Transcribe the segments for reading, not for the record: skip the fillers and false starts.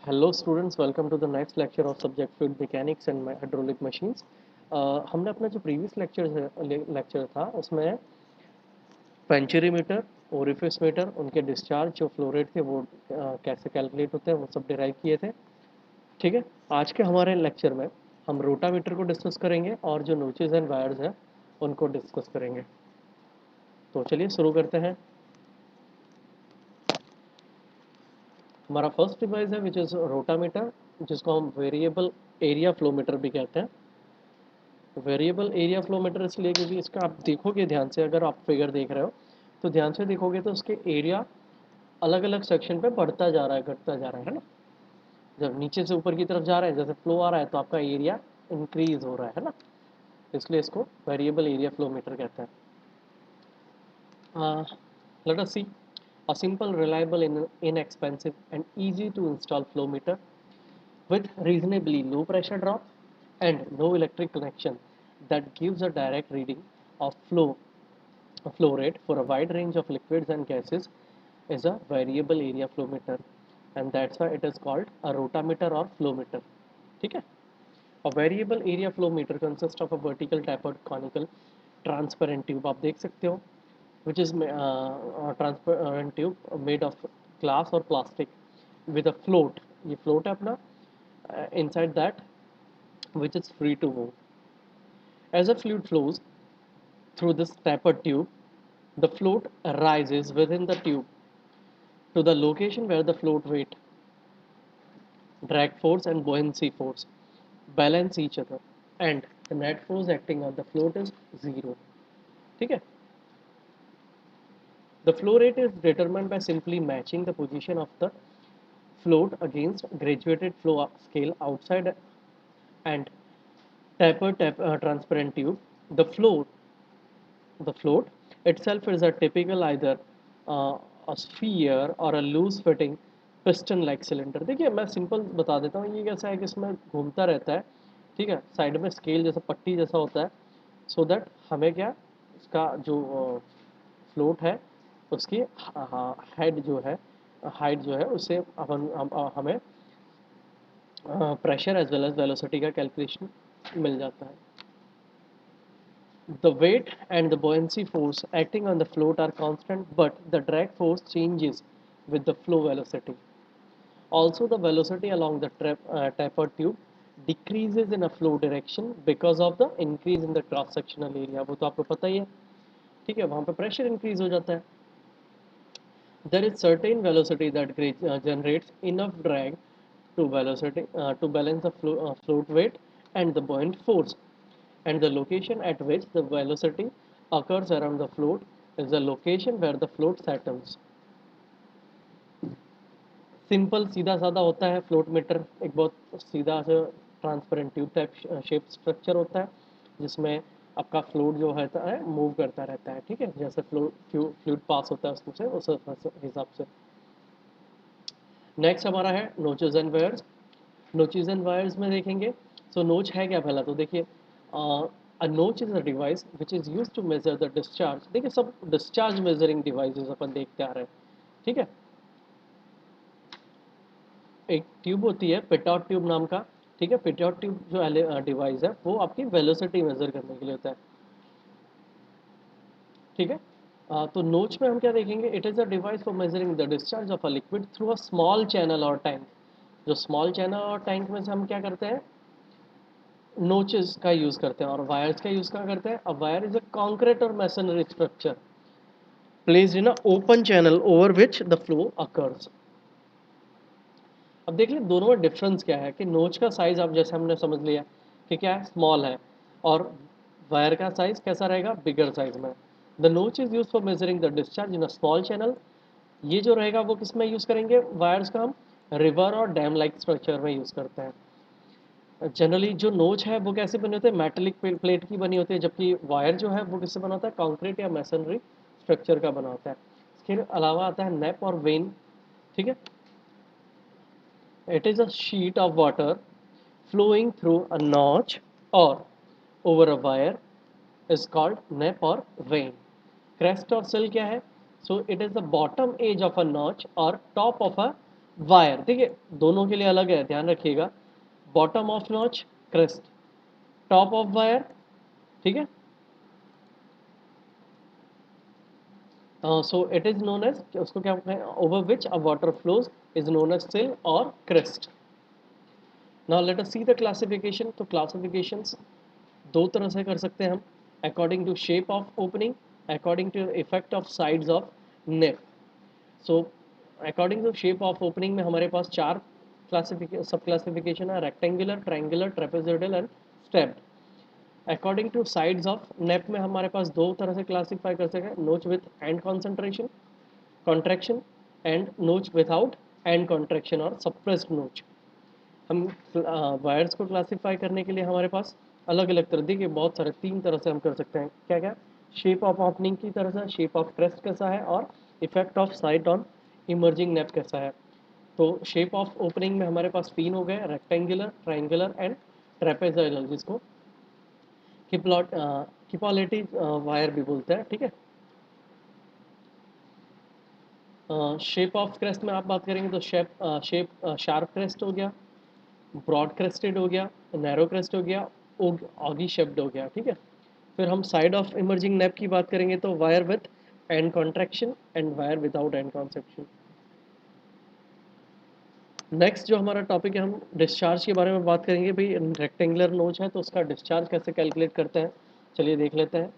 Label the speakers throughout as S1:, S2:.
S1: Hello students, welcome to the next lecture of subject fluid mechanics and hydraulic machines. हमने अपना जो previous lecture था उसमें venturimeter, orifice meter, उनके discharge जो फ्लो रेट थे वो कैसे कैलकुलेट होते हैं वो सब डिराइव किए थे। ठीक है। आज के हमारे लेक्चर में हम रोटामीटर को डिस्कस करेंगे और जो नोचेज एंड वायर्स हैं उनको डिस्कस करेंगे। तो चलिए शुरू करते हैं। हमारा फर्स्ट डिवाइस है विच इज़ रोटामीटर, जिसको हम वेरिएबल एरिया फ्लो मीटर भी कहते हैं। वेरिएबल एरिया फ्लो मीटर इसलिए क्योंकि इसका आप देखोगे ध्यान से, अगर आप फिगर देख रहे हो तो ध्यान से देखोगे तो उसके एरिया अलग अलग सेक्शन पे बढ़ता जा रहा है, घटता जा रहा है ना। जब नीचे से ऊपर की तरफ जा रहा है, जैसे फ्लो आ रहा है तो आपका एरिया इंक्रीज हो रहा है ना। इसलिए इसको वेरिएबल एरिया फ्लो मीटर कहते हैं। Let us see a simple, reliable, inexpensive and easy to install flow meter with reasonably low pressure drop and no electric connection that gives a direct reading of flow rate for a wide range of liquids and gases is a variable area flow meter, and that's why it is called a rotameter or flow meter. ठीक है। A variable area flow meter consists of a vertical tapered conical transparent tube, आप देख सकते हो, which is transparent tube made of glass or plastic with a float, ये float है अपना, inside that which is free to move. As a fluid flows through this tapered tube, the float rises within the tube to the location where the float weight, drag force and buoyancy force balance each other, and the net force acting on the float is zero. ठीक है। The flow rate is determined by simply matching the position of the float against graduated flow scale outside and transparent tube. The float itself is a typical either a sphere or a loose fitting piston like cylinder. देखिए मैं simple बता देता हूँ, ये कैसा है कि इसमें घूमता रहता है। ठीक है। साइड में स्केल जैसा पट्टी जैसा होता है, सो दैट हमें क्या, इसका जो फ्लोट है उसकी हेड जो है, हाइट जो है उससे हमें pressure as well as velocity का कैलकुलेशन मिल जाता है। The weight and the buoyancy force acting on the float are constant, but the drag force changes with the flow velocity. Also, the velocity along the tapered tube decreases in a flow direction because of the increase in the cross sectional area. वो तो आपको पता ही है। ठीक है, वहाँ पे pressure increase हो जाता है। There is certain velocity that generates enough drag to balance the float weight and the buoyant force, and the location at which the velocity occurs around the float is the location where the float settles. Simple सीधा साधा होता है float metre, एक बहुत सीधा सा transparent tube type shape structure होता है जिसमें आपका फ्लूइड जो है मूव करता रहता है। ठीक है, जैसे फ्लूइड पास होता है उससे उस हिसाब से। नेक्स्ट हमारा है notches and wires. Notches and wires में देखेंगे, सो नोच है क्या, पहला तो देखिए, a notch is a device which is used to measure the discharge. देखिए सब डिस्चार्ज मेजरिंग डिवाइसेस अपन देखते आ रहे हैं। ठीक है। एक ट्यूब होती है पिटॉट ट्यूब नाम का। ठीक है, पिटॉट ट्यूब जो डिवाइस है वो आपकी वेलोसिटी मेजर करने के लिए होता है। ठीक है। तो नोच में हम क्या देखेंगे, it is a device for measuring the discharge of a liquid through a small channel और टैंक। जो स्मॉल चैनल और टैंक में से हम क्या करते हैं, नोचेस का यूज़ करते हैं। और वायर्स का यूज़ क्या करते हैं, अब वायर इज अ कॉन्क्रीट और masonry structure placed in a open channel over which the flow occurs. अब देख लें दोनों में डिफरेंस क्या है, कि नोच का साइज आप जैसे हमने समझ लिया कि क्या है, स्मॉल है, और वायर का साइज कैसा रहेगा, बिगर साइज में। द नोच is use for measuring the discharge in a small channel. ये जो रहेगा वो किस में यूज करेंगे, वायर्स का हम रिवर और डैम लाइक स्ट्रक्चर में यूज करते हैं। जनरली जो नोच है वो कैसे बने होते हैं, मेटेलिक प्लेट की बनी होती है, जबकि वायर जो है वो किससे बना होता है, कंक्रीट या मैसनरी स्ट्रक्चर का बना होता है। इसके अलावा आता है नेप और वेन। ठीक है। It is a sheet of water flowing through a notch or over a wire is called nap or vein. Crest or sill क्या है? So it is the bottom edge of a notch or top of a weir देखिए दोनों के लिए अलग है, ध्यान रखिएगा। Bottom of notch crest, top of weir, ठीक है। So it is known as, उसको क्या कहते हैं, over which a water flows is known as sill और crest. Now let us see the classification. तो क्लासिफिकेशंस दो तरह से कर सकते हैं हम, according to shape of opening, according to effect of sides of nappe. So according to shape of opening में हमारे पास चार सब क्लासिफिकेशन है, rectangular, triangular, trapezoidal and stepped. According to sides of nappe में हमारे पास दो तरह से क्लासिफाई कर सकते हैं, नोच with and concentration contraction and नोच विदाउट एंड कॉन्ट्रैक्शन और सप्रेस्ड नोच। हम वायर्स को क्लासिफाई करने के लिए हमारे पास अलग अलग तरह, देखिए बहुत सारे तीन तरह से हम कर सकते हैं। क्या क्या? शेप ऑफ ओपनिंग की तरह से, शेप ऑफ क्रेस्ट कैसा है, और effect of side on emerging nappe कैसा है। तो शेप ऑफ ओपनिंग में हमारे पास तीन हो गए, रेक्टेंगुलर, ट्रायंगुलर एंड ट्रेपेजोइडल, जिसको किपोलेटी वायर भी बोलते हैं, ठीक है। शेप ऑफ क्रेस्ट में आप बात करेंगे तो शेप शार्प क्रेस्ट हो गया, ब्रॉड क्रेस्टेड हो गया, नैरो क्रेस्ट हो गया, ऑगी शेप्ड हो गया, ठीक है। फिर हम साइड ऑफ इमर्जिंग नेप की बात करेंगे तो wire with and contraction and wire without and conception. Next जो हमारा टॉपिक है, हम डिस्चार्ज के बारे में बात करेंगे। भाई रेक्टेंगुलर नोच है तो उसका डिस्चार्ज कैसे कैलकुलेट करते हैं, चलिए देख लेते हैं।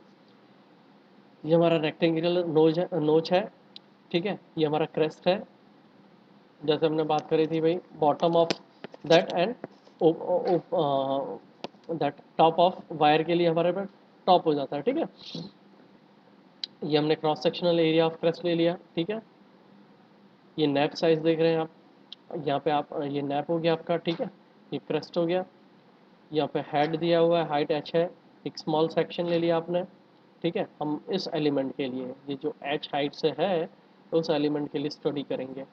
S1: ये हमारा रेक्टेंगुलर नोच है, ठीक है। ये हमारा क्रेस्ट है, जैसे हमने बात करी थी भाई, bottom of that and that top of wire के लिए हमारे पास टॉप हो जाता है, ठीक है। ये हमने cross sectional area of crest ले लिया, ठीक है। ये नैप साइज देख रहे हैं आप, यहाँ पे आप, ये नैप हो गया आपका, ठीक है। ये क्रेस्ट हो गया, यहाँ पे हेड दिया हुआ है, हाइट h है, एक स्मॉल सेक्शन ले लिया आपने, ठीक है। हम इस एलिमेंट के लिए, ये जो h हाइट से है, तो उस एलिमेंट के लिए स्टडी करेंगे।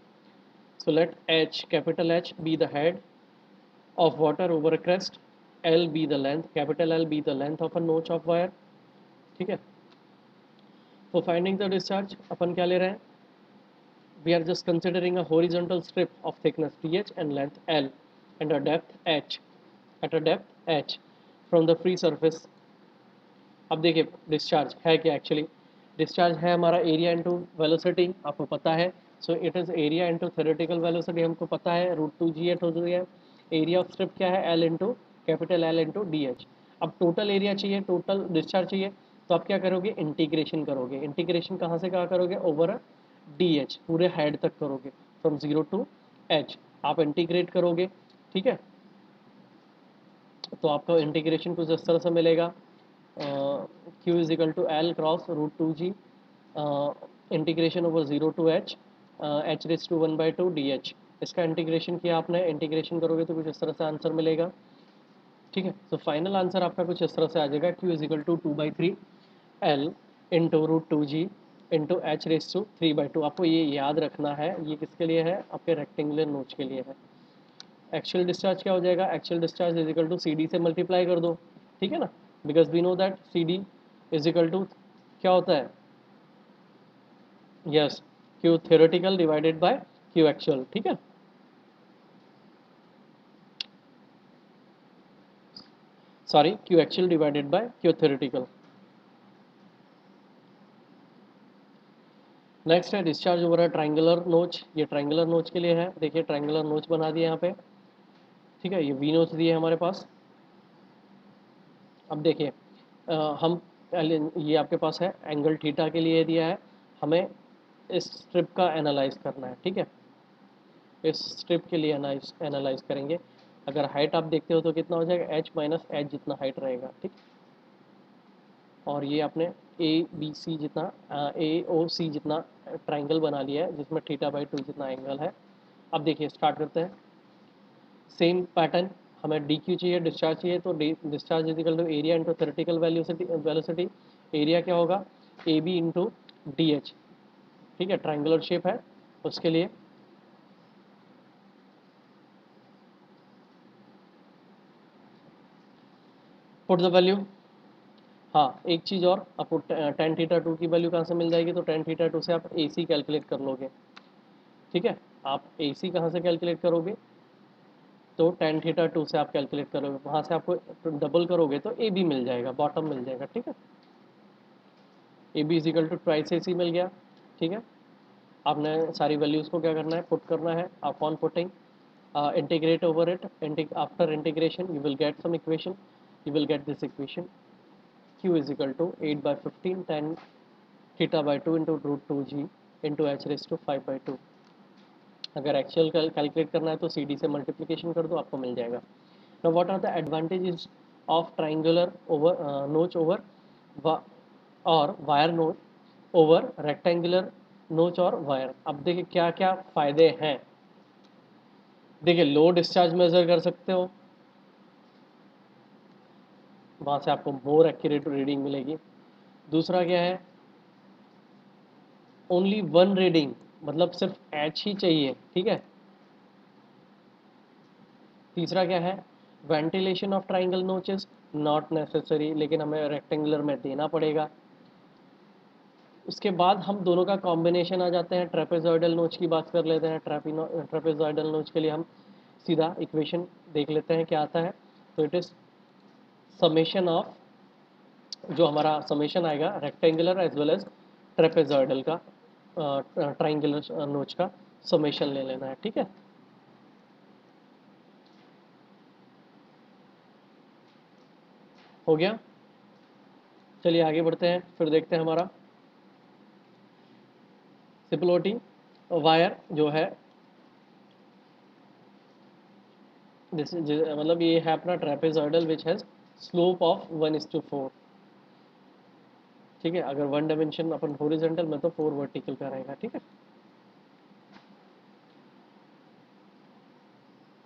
S1: So let h, capital H be the head of water over a crest, L be the length, capital L be the length of a notch of wire, ठीक है। For finding the discharge अपन क्या ले रहे हैं, we are just considering a horizontal strip of thickness TH and length L and a depth H, at a depth H from the free surface। अब देखिए discharge है क्या एक्चुअली, डिस्चार्ज है हमारा एरिया इंटू वेलोसिटी, आपको पता है। So it is area into theoretical velocity, हमको पता है √2g8 हो गया। एरिया ऑफ स्ट्रिप क्या है, L into capital L into D H. अब टोटल एरिया चाहिए, टोटल डिस्चार्ज चाहिए, तो आप क्या करोगे, इंटीग्रेशन करोगे। इंटीग्रेशन कहाँ से कहाँ करोगे, ओवर डी एच, पूरे हेड तक करोगे, फ्रॉम 0 टू एच आप इंटीग्रेट करोगे, ठीक है। तो आपको इंटीग्रेशन कुछ इस तरह से मिलेगा, Q is equal to L cross √2g, integration over 0 to h, h⁻²1/2 dh। इसका इंटीग्रेशन किया आपने, इंटीग्रेशन करोगे तो कुछ इस तरह से आंसर मिलेगा, ठीक है। तो फाइनल आंसर आपका कुछ इस तरह से आ जाएगा, Q is equal to 2/3 L into √2g into h⁻³ आपको ये याद रखना है, ये किसके लिए है, आपके रेक्टेंगुलर नोच के लिए है। एक्चुअल डिस्चार्ज क्या हो जाएगा, actual discharge is equal to CD से मल्टीप्लाई कर दो, ठीक है ना, because we know that CD is equal to क्या होता है, yes, Q theoretical divided by Q actual, ठीक है। Sorry, Q actual divided by Q theoretical. Next है discharge over a triangular notch, ये ट्रायंगुलर नोच के लिए है। देखिए ट्रायंगुलर नोच बना दिया यहाँ पे, ठीक है। ये वी नोच दिए हमारे पास। अब देखिए हम ये आपके पास है एंगल थीटा के लिए दिया है, हमें इस स्ट्रिप का एनालाइज करना है, ठीक है। इस स्ट्रिप के लिए एनालाइज करेंगे। अगर हाइट आप देखते हो तो कितना हो जाएगा, h-h जितना हाइट रहेगा, ठीक। और ये आपने ABC जितना, AOC जितना ट्राइंगल बना लिया है, जिसमें θ/2 जितना एंगल है। अब देखिए स्टार्ट करते हैं, सेम पैटर्न, हमें DQ चाहिए, डिस्चार्ज चाहिए, तो discharge is equal to area into theoretical velocity. Area क्या होगा, AB इंटू DH, ठीक है। ट्राइंगुलर शेप है उसके लिए, पुट द वैल्यू। हाँ एक चीज़ और, आपको tan θ2 की वैल्यू कहाँ से मिल जाएगी, तो tan θ2 से आप AC कैलकुलेट कर लोगे, ठीक है। आप ए सी कहाँ से कैलकुलेट करोगे, तो टेन थीटा 2 से आप कैलकुलेट करोगे, वहाँ से आपको डबल करोगे तो ए बी मिल जाएगा, बॉटम मिल जाएगा, ठीक है। A B is equal to twice A C मिल गया, ठीक है। आपने सारी वैल्यूज़ को क्या करना है, पुट करना है। Upon putting integrate over it, after integration you will get some equation, you will get this equation, q is equal to 8 by 15 tan theta by 2 into root 2g into h raised to 5 by 2। अगर actual calculate करना है तो C D से multiplication कर दो, आपको मिल जाएगा। Now what are the advantages of triangular over notch over और weir notch over rectangular notch और वायर। अब देखिए क्या क्या फ़ायदे हैं। देखिए लो डिस्चार्ज मेजर कर सकते हो, वहाँ से आपको मोर एक्यूरेट रीडिंग मिलेगी। दूसरा क्या है, ओनली वन रीडिंग, मतलब सिर्फ एच ही चाहिए, ठीक है। तीसरा क्या है, ventilation of triangle notches not necessary, लेकिन हमें रेक्टेंगुलर में देना पड़ेगा। उसके बाद हम दोनों का कॉम्बिनेशन आ जाते हैं, ट्रेपेजॉइडल नोच की बात कर लेते हैं। ट्रेपेजॉइडल नोच के लिए हम सीधा इक्वेशन देख लेते हैं क्या आता है। तो इट इज़ समेशन ऑफ, जो हमारा समेशन आएगा rectangular as well as trapezoidal का, ट्राइंगुलर नोच का समेशन ले लेना है, ठीक है। हो गया, चलिए आगे बढ़ते हैं, फिर देखते हैं हमारा सिप्लोटी वायर जो है, मतलब ये है अपना trapezoidal which has slope of 1:4, ठीक है। अगर वन डायमेंशन अपन हॉरिजॉन्टल में तो 4 वर्टिकल का रहेगा, ठीक है।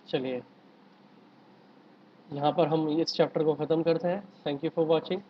S1: चलिए यहाँ पर हम इस चैप्टर को ख़त्म करते हैं। Thank you for watching.